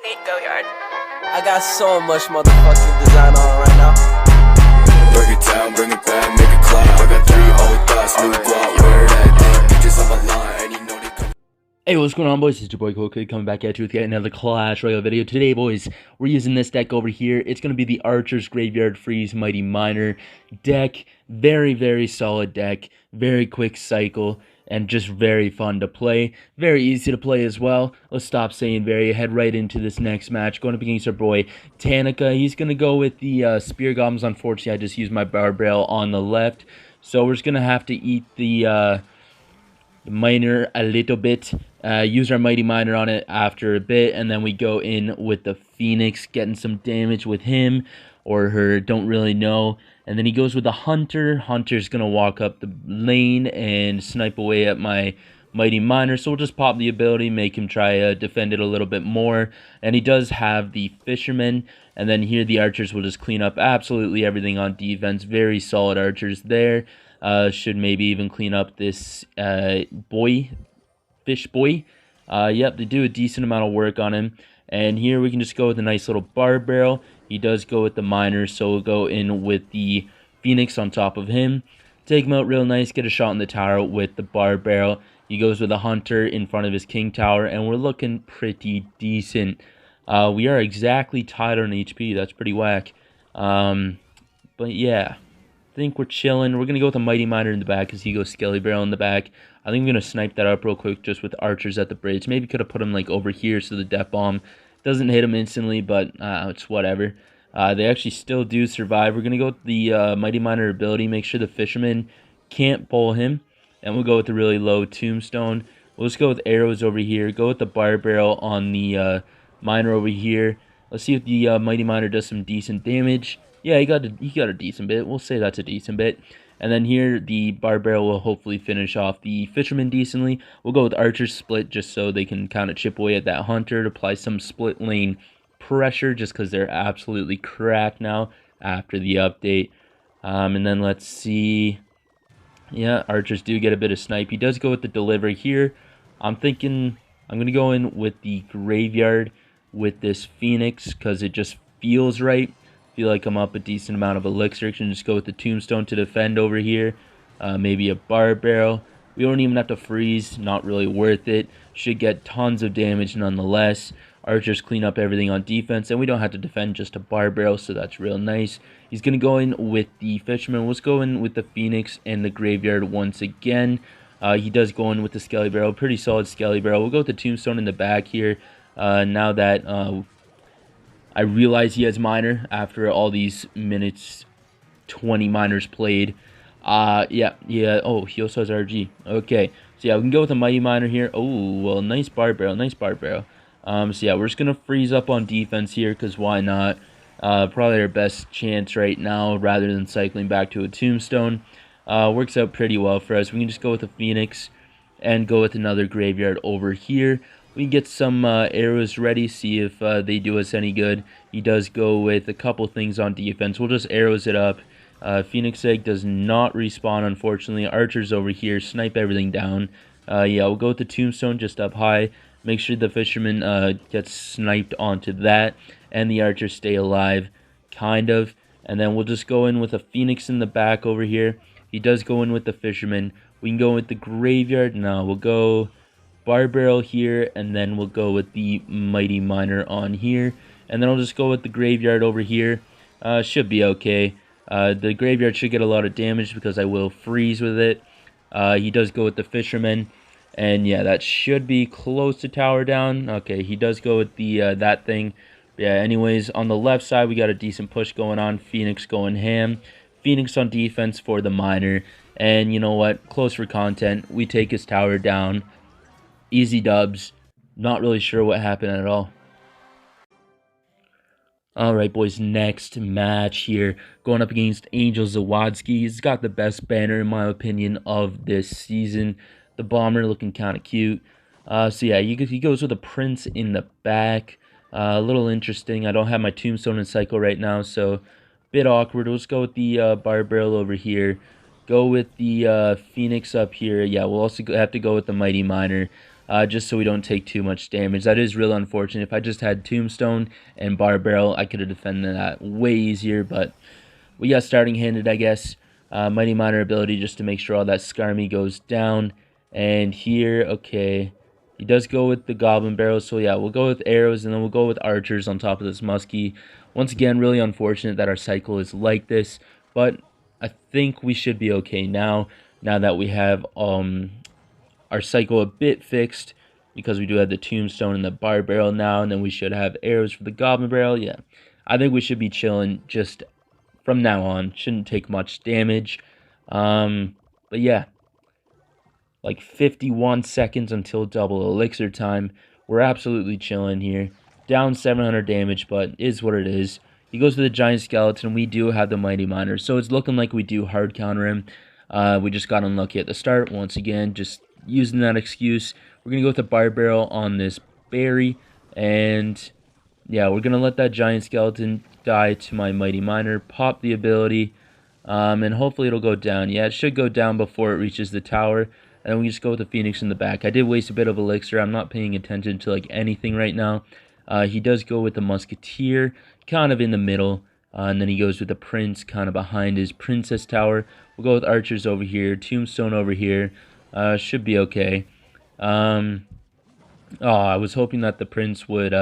Go yard. I got so much motherfucking design on right now. Break it down, bring it back, make it clap. I got 3 old thoughts, new guap, where that thing? Bitches on my line, and you know they come. Hey, what's going on, boys? It's your boy Coolkid coming back at you with yet another Clash Royale video. Today, boys, we're using this deck over here. It's going to be the Archer's Graveyard Freeze Mighty Miner deck. Very, very solid deck. Very quick cycle. And just very fun to play. Very easy to play as well. Let's stop saying very. Head right into this next match. Going up against our boy Tanika. He's going to go with the Spear Goblins. Unfortunately, I just used my Barbell on the left. So we're just going to have to eat the Miner a little bit. Use our Mighty Miner on it after a bit. And then we go in with the Phoenix. Getting some damage with him or her. Don't really know. And then he goes with the Hunter. Hunter's going to walk up the lane and snipe away at my Mighty Miner. So we'll just pop the ability, make him try to defend it a little bit more. And he does have the Fisherman. And then here the Archers will just clean up absolutely everything on defense. Very solid Archers there. Should maybe even clean up this Fish Boy. Yep, they do a decent amount of work on him. And here we can just go with a nice little Bar Barrel. He does go with the Miner, so we'll go in with the Phoenix on top of him. Take him out real nice, get a shot in the tower with the Bar Barrel. He goes with a Hunter in front of his King Tower, and we're looking pretty decent. We are exactly tied on HP. That's pretty whack. But yeah, I think we're chilling. We're going to go with a Mighty Miner in the back because he goes Skelly Barrel in the back. I think I'm going to snipe that up real quick just with Archers at the bridge. Maybe could have put him like over here so the Death Bomb doesn't hit him instantly, but it's whatever. They actually still do survive. We're going to go with the Mighty Miner ability. Make sure the Fisherman can't pull him. And we'll go with the really low Tombstone. We'll just go with arrows over here. Go with the Bar Barrel on the Miner over here. Let's see if the Mighty Miner does some decent damage. Yeah, he got a decent bit. We'll say that's a decent bit. And then here, the Bar Barrel will hopefully finish off the Fisherman decently. We'll go with Archer's Split just so they can kind of chip away at that Hunter to apply some split lane pressure just because they're absolutely cracked now after the update. And then let's see. Yeah, Archers do get a bit of snipe. He does go with the Deliver here. I'm thinking I'm going to go in with the Graveyard with this Phoenix because it just feels right. Feel like I'm up a decent amount of elixir. Can just go with the Tombstone to defend over here. Maybe a Bar Barrel. We don't even have to freeze. Not really worth it. Should get tons of damage nonetheless. Archers clean up everything on defense. And we don't have to defend just a Bar Barrel. So that's real nice. He's going to go in with the Fisherman. Let's go in with the Phoenix and the Graveyard once again. He does go in with the Skelly Barrel. Pretty solid Skelly Barrel. We'll go with the Tombstone in the back here. Now that I realize he has Miner after all these minutes, 20 Miners played. Yeah. Oh, he also has RG. Okay. So yeah, we can go with a Mighty Miner here. Oh, well, nice Bar Barrel. Nice Bar Barrel. So yeah, we're just going to freeze up on defense here because why not? Probably our best chance right now rather than cycling back to a Tombstone. Works out pretty well for us. We can just go with a Phoenix and go with another Graveyard over here. We can get some arrows ready, see if they do us any good. He does go with a couple things on defense. We'll just arrows it up. Phoenix Egg does not respawn, unfortunately. Archers over here snipe everything down. Yeah, we'll go with the Tombstone just up high. Make sure the Fisherman gets sniped onto that. And the Archers stay alive, kind of. And then we'll just go in with a Phoenix in the back over here. He does go in with the Fisherman. We can go with the Graveyard. No, we'll go Bar Barrel here, and then we'll go with the Mighty Miner on here, and then I'll just go with the Graveyard over here. Should be okay. The Graveyard should get a lot of damage because I will freeze with it. He does go with the Fisherman, and yeah, that should be close to tower down. Okay, he does go with the that thing. Yeah, anyways, on the left side we got a decent push going on. Phoenix going ham. Phoenix on defense for the Miner, and you know what? Close for content. We take his tower down. Easy dubs. Not really sure what happened at all. Alright, boys. Next match here. Going up against Angel Zawadzki. He's got the best banner, in my opinion, of this season. The Bomber looking kind of cute. So yeah, he goes with a Prince in the back. A little interesting. I don't have my Tombstone in cycle right now, so a bit awkward. Let's go with the Bar Barrel over here. Go with the Phoenix up here. Yeah, we'll also have to go with the Mighty Miner. just so we don't take too much damage. That is real unfortunate. If I just had Tombstone and Bar Barrel, I could have defended that way easier, but we got starting handed, I guess. Mighty Miner ability just to make sure all that Skarmy goes down. And here, okay, he does go with the Goblin Barrels, so yeah, we'll go with arrows, and then we'll go with archers on top of this muskie. Once again, really unfortunate that our cycle is like this, but I think we should be okay now that we have our cycle a bit fixed, because we do have the Tombstone and the Bar Barrel now, and then we should have arrows for the Goblin Barrel. Yeah, I think we should be chilling just from now on. Shouldn't take much damage. But yeah, like 51 seconds until double elixir time. We're absolutely chilling here. Down 700 damage, but is what it is. He goes for the giant skeleton. We do have the mighty miner, so it's looking like we do hard counter him. We just got unlucky at the start. Once again, just using that excuse. We're gonna go with the bar barrel on this berry, and yeah, we're gonna let that giant skeleton die to my mighty miner. Pop the ability, and hopefully it'll go down. Yeah, it should go down before it reaches the tower. And then we just go with the Phoenix in the back. I did waste a bit of elixir. I'm not paying attention to like anything right now. He does go with the Musketeer, kind of in the middle. And then he goes with the Prince, kind of behind his Princess Tower. We'll go with Archers over here, Tombstone over here. Should be okay. I was hoping that the Prince would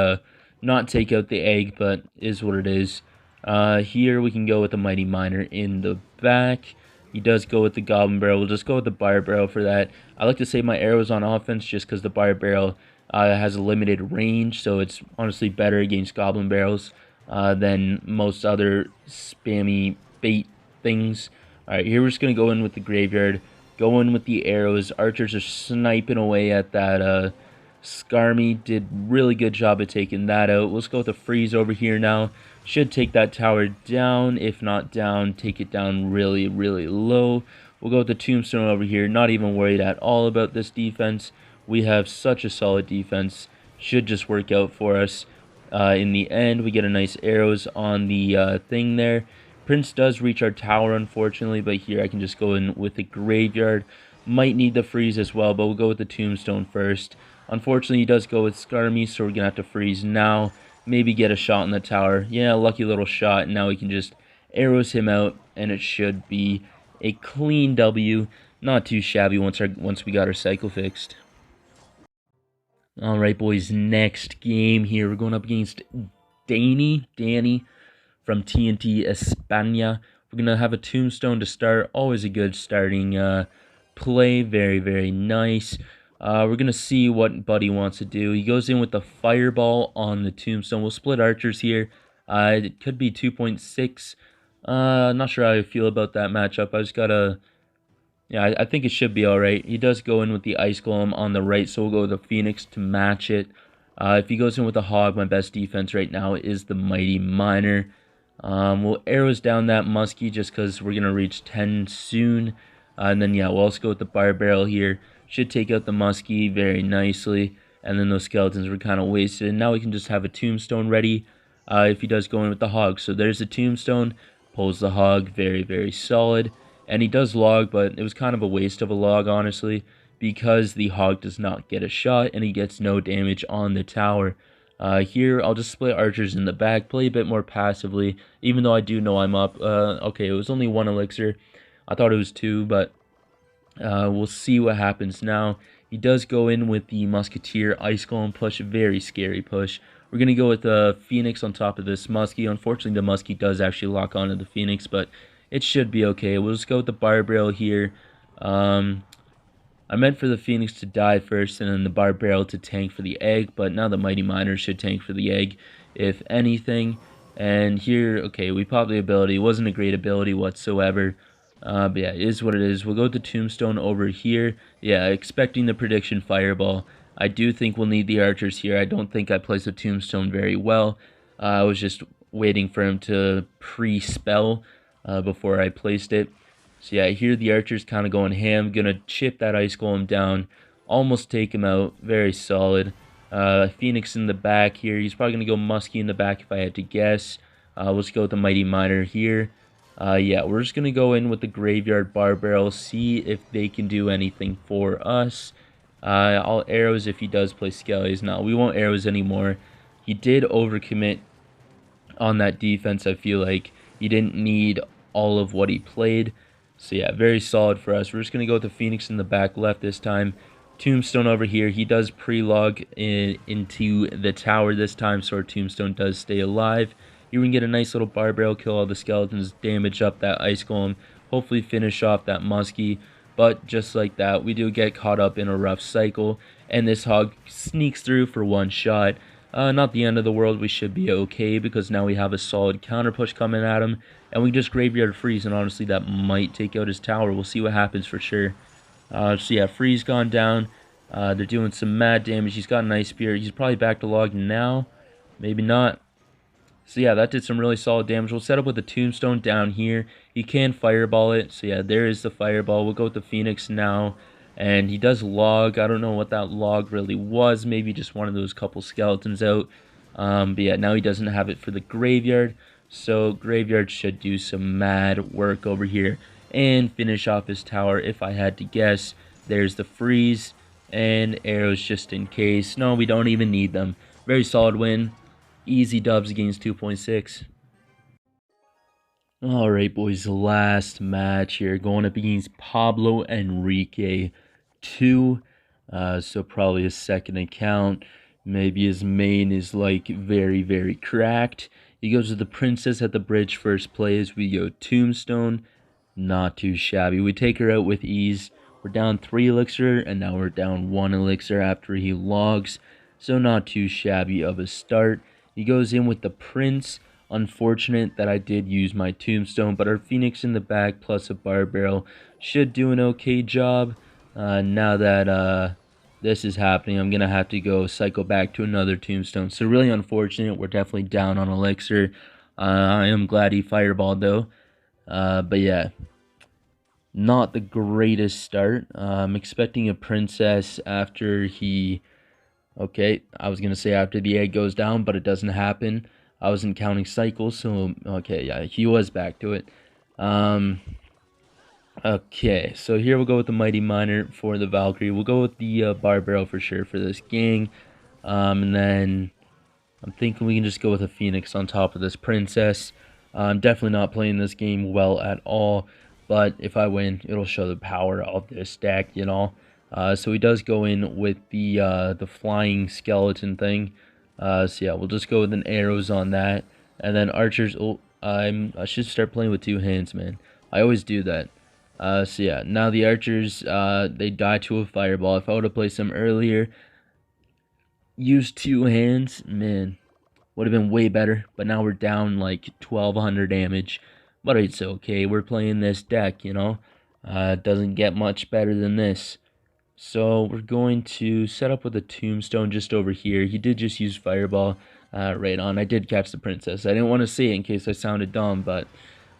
not take out the egg, but is what it is. Here we can go with the Mighty Miner in the back. He does go with the Goblin Barrel. We'll just go with the Bar Barrel for that. I like to save my arrows on offense just because the Bar Barrel has a limited range, so it's honestly better against Goblin Barrels than most other spammy bait things. Alright, here we're just going to go in with the Graveyard. Go in with the arrows. Archers are sniping away at that Skarmy. Did really good job of taking that out. Let's go with the Freeze over here now. Should take that tower down. If not down, take it down really, really low. We'll go with the Tombstone over here. Not even worried at all about this defense. We have such a solid defense. Should just work out for us. In the end, we get a nice arrows on the thing there. Prince does reach our tower, unfortunately, but here I can just go in with the Graveyard. Might need the Freeze as well, but we'll go with the Tombstone first. Unfortunately, he does go with Skarmy, so we're going to have to freeze now. Maybe get a shot in the tower. Yeah, lucky little shot, and now we can just arrows him out, and it should be a clean W. Not too shabby once we got our cycle fixed. Alright, boys, next game here. We're going up against Danny from TNT España. We're going to have a Tombstone to start. Always a good starting play. Very, very nice. We're going to see what Buddy wants to do. He goes in with the Fireball on the Tombstone. We'll split Archers here. It could be 2.6. Not sure how I feel about that matchup. I just got to... Yeah, I think it should be alright. He does go in with the Ice Golem on the right, so we'll go with the Phoenix to match it. If he goes in with the Hog, my best defense right now is the Mighty Miner. We'll arrows down that Muskie just because we're going to reach 10 soon. And then, yeah, we'll also go with the Bar Barrel here. Should take out the Muskie very nicely. And then those skeletons were kind of wasted. And now we can just have a Tombstone ready if he does go in with the Hog. So there's the Tombstone. Pulls the Hog. Very, very solid. And he does log, but it was kind of a waste of a log, honestly, because the Hog does not get a shot and he gets no damage on the tower. Here, I'll just split Archers in the back, play a bit more passively, even though I do know I'm up. Okay, it was only 1 elixir. I thought it was 2, but we'll see what happens now. He does go in with the Musketeer Ice Golem push, very scary push. We're going to go with the Phoenix on top of this Muskie. Unfortunately, the Muskie does actually lock onto the Phoenix, but it should be okay. We'll just go with the Bar Barrel here. I meant for the Phoenix to die first and then the Bar Barrel to tank for the egg, but now the Mighty Miner should tank for the egg, if anything. And here, okay, we popped the ability. It wasn't a great ability whatsoever. But yeah, it is what it is. We'll go with the Tombstone over here. Yeah, expecting the prediction Fireball. I do think we'll need the Archers here. I don't think I placed the Tombstone very well. I was just waiting for him to pre-spell before I placed it. So yeah, here the Archer's kind of going ham. Gonna chip that Ice Golem down. Almost take him out. Very solid. Phoenix in the back here. He's probably going to go Muskie in the back if I had to guess. Let's go with the Mighty Miner here. Yeah, we're just going to go in with the Graveyard Bar Barrel. See if they can do anything for us. All arrows if he does play skellies. No, we won't arrows anymore. He did overcommit on that defense. I feel like he didn't need all of what he played. So yeah, very solid for us. We're just going to go with the Phoenix in the back left this time. Tombstone over here. He does pre-log into the tower this time, so our Tombstone does stay alive. Here we can get a nice little bar barrel, kill all the skeletons, damage up that ice golem, hopefully finish off that muskie. But just like that, we do get caught up in a rough cycle, and this hog sneaks through for one shot. Not the end of the world. We should be okay because now we have a solid counter push coming at him, and we just graveyard freeze, and honestly that might take out his tower. We'll see what happens for sure. So yeah, freeze gone down. They're doing some mad damage. He's got an ice spear. He's probably back to log now. Maybe not. So yeah, that did some really solid damage. We'll set up with a Tombstone down here. He can fireball it. So yeah, there is the fireball. We'll go with the Phoenix now. And he does log. I don't know what that log really was. Maybe just one of those couple skeletons out. But yeah, now he doesn't have it for the graveyard. So graveyard should do some mad work over here and finish off his tower if I had to guess. There's the freeze and arrows just in case. No, we don't even need them. Very solid win. Easy dubs against 2.6. Alright, boys, last match here. Going up against Pablo Enrique 2. So probably his second account. Maybe his main is like very, very cracked. He goes to the Princess at the bridge first play as we go Tombstone. Not too shabby. We take her out with ease. We're down 3 elixir, and now we're down 1 elixir after he logs. So not too shabby of a start. He goes in with the Prince. Unfortunate that I did use my Tombstone, but our Phoenix in the back plus a bar barrel should do an okay job. Now that this is happening, I'm going to have to go cycle back to another Tombstone. So really unfortunate. We're definitely down on elixir. I am glad he fireballed though. But yeah, not the greatest start. I'm expecting a Princess after he... Okay, I was going to say after the egg goes down, but it doesn't happen. I wasn't counting cycles, so... Okay, yeah, he was back to it. Okay, so here we'll go with the Mighty Miner for the Valkyrie. We'll go with the bar barrel for sure for this gang. And then I'm thinking we can just go with a Phoenix on top of this Princess. I'm definitely not playing this game well at all. But if I win, it'll show the power of this deck, you know. So he does go in with the flying skeleton thing. So yeah, we'll just go with an arrows on that. And then archers, oh, I should start playing with 2 hands, man. I always do that. So yeah, now the archers, they die to a fireball. If I would have placed them earlier, used 2 hands, man, would have been way better. But now we're down like 1200 damage. But it's okay, we're playing this deck, you know. It doesn't get much better than this. So we're going to set up with a Tombstone just over here. He did just use fireball right on. I did catch the Princess. I didn't want to say it in case I sounded dumb, but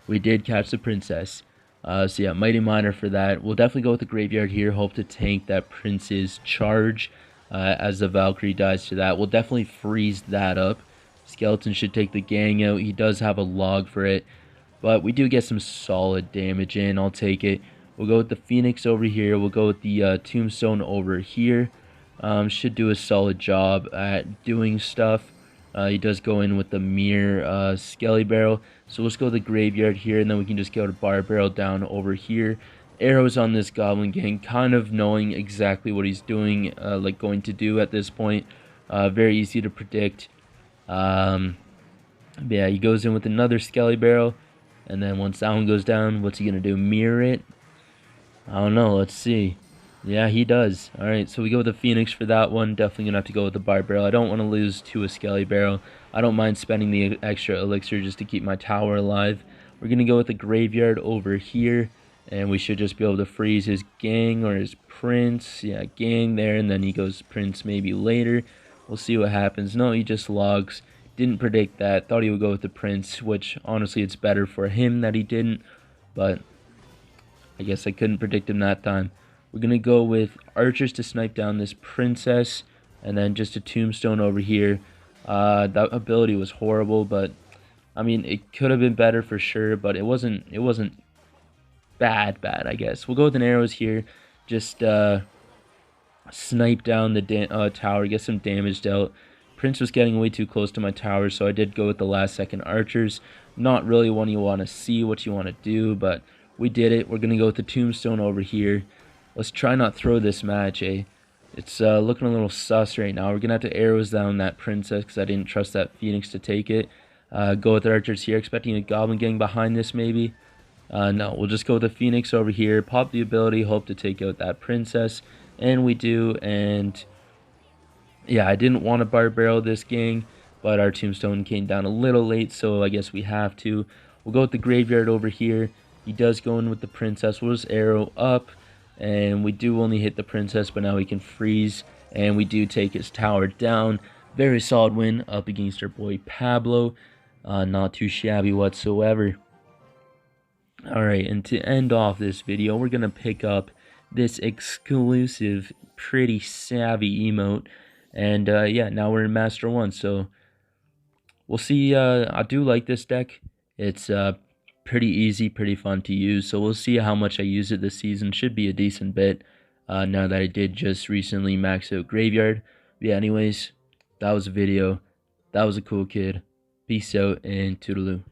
we did catch the Princess. So yeah, Mighty Miner for that. We'll definitely go with the graveyard here. Hope to tank that Prince's charge as the Valkyrie dies to that. We'll definitely freeze that up. Skeleton should take the gang out. He does have a log for it. But we do get some solid damage in. I'll take it. We'll go with the Phoenix over here. We'll go with the Tombstone over here. Should do a solid job at doing stuff. He does go in with the Mirror Skelly Barrel. So let's go to the Graveyard here, and then we can just go to Bar Barrel down over here. Arrows on this Goblin Gang, kind of knowing exactly what he's doing, like going to do at this point. Very easy to predict. Yeah, he goes in with another Skelly Barrel. And then once that one goes down, what's he going to do? Mirror it? I don't know. Let's see. Yeah, he does. Alright, so we go with the Phoenix for that one. Definitely going to have to go with the Bar Barrel. I don't want to lose to a Skelly Barrel. I don't mind spending the extra elixir just to keep my tower alive. We're going to go with the Graveyard over here. And we should just be able to freeze his gang or his Prince. Yeah, gang there. And then he goes Prince maybe later. We'll see what happens. No, he just logs. Didn't predict that. Thought he would go with the Prince, which honestly it's better for him that he didn't. But I guess I couldn't predict him that time. We're going to go with archers to snipe down this Princess. And then just a Tombstone over here. That ability was horrible, but I mean, it could have been better for sure, but it wasn't bad, I guess. We'll go with an arrows here. Just snipe down the tower, get some damage dealt. Prince was getting way too close to my tower, so I did go with the last second archers. Not really one you want to see, what you want to do, but we did it. We're going to go with the tombstone over here. Let's try not throw this match, eh? It's looking a little sus right now. We're going to have to arrows down that princess because I didn't trust that phoenix to take it. Go with the archers here, expecting a goblin getting behind this maybe. No, we'll just go with the phoenix over here, pop the ability, hope to take out that princess. And we do, and yeah, I didn't want to bar barrel this gang, but our tombstone came down a little late, so I guess we have to. We'll go with the graveyard over here. He does go in with the princess. We'll just arrow up, and we do only hit the princess, but now we can freeze, and we do take his tower down. Very solid win up against our boy Pablo. Not too shabby whatsoever. Alright, and to end off this video, we're going to pick up this exclusive, pretty savvy emote. And yeah, now we're in Master 1, so we'll see. I do like this deck. It's pretty easy, pretty fun to use, so we'll see how much I use it this season. Should be a decent bit now that I did just recently max out Graveyard. But yeah, anyways, that was a video. That was a cool kid. Peace out and toodaloo.